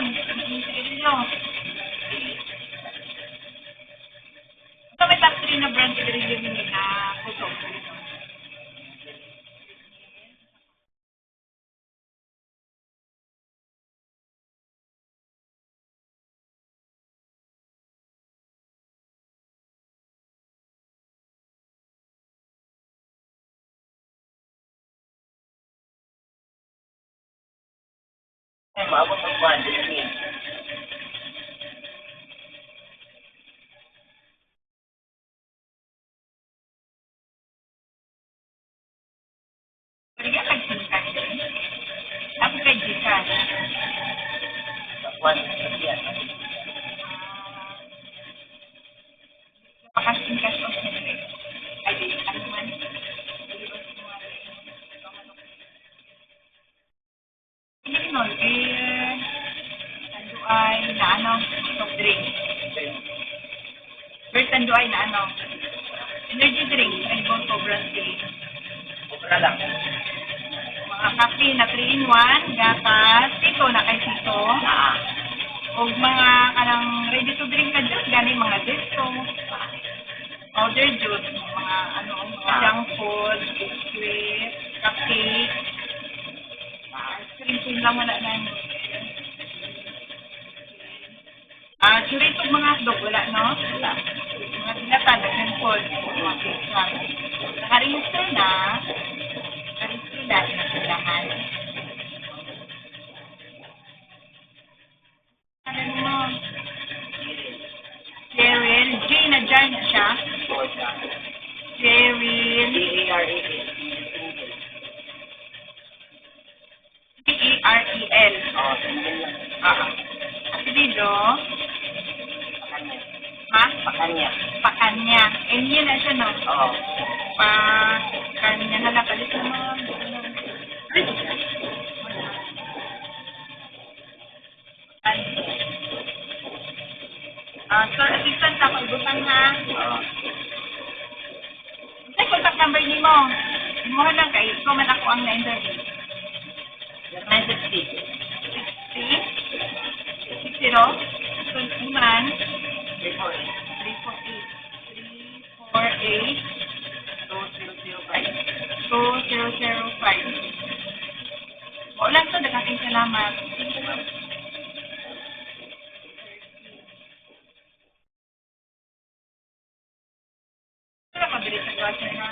ron. Sigarilyo. Ito may top 3 na brand sigarilyo nila na puso. Ay, maabot ng 100. Pwede ka kag-singkas din. Tapos kag-gikas. 150 yan. Pakasingkas o siyempre. Ay, di, ano man. Hindi nun, tanduay na ano, soft drink. First tanduay na ano, energy drink, ay bang sobrang drink. Sobra lang. Mga kape na 3-in-1, gatas, ito na kay Sito. O mga kanang ready to drink ka dyan, gani mga desto. Powder juice, mga ano, mga junk food, biscuit, cupcake. Ice cream lang wala na yun. Churito mga hotdog, wala no? Wala. Mga dilatan, nag-food, mga cake lang. Nakaregister na, inapilahan. Ano mo? Cheryl, J na jar na siya. Cheryl, D-A-R-A-L. P-E-R-E-L. Oo, single lang. Apelido, Pakanya. ha? Pakanya. Pakanya. N yun na siya, no? Oo. Pakanya. Hala, palit naman. Sir, assistant ako, ibutan ha. Oo. Ay, contact number ni mo. Mo lang kay, ikaw man ako ang na-interview. 960. 60, 21, 348. 348, 2005. 2005. O lang to, nakating salamat. Pero mabilis sa klase na.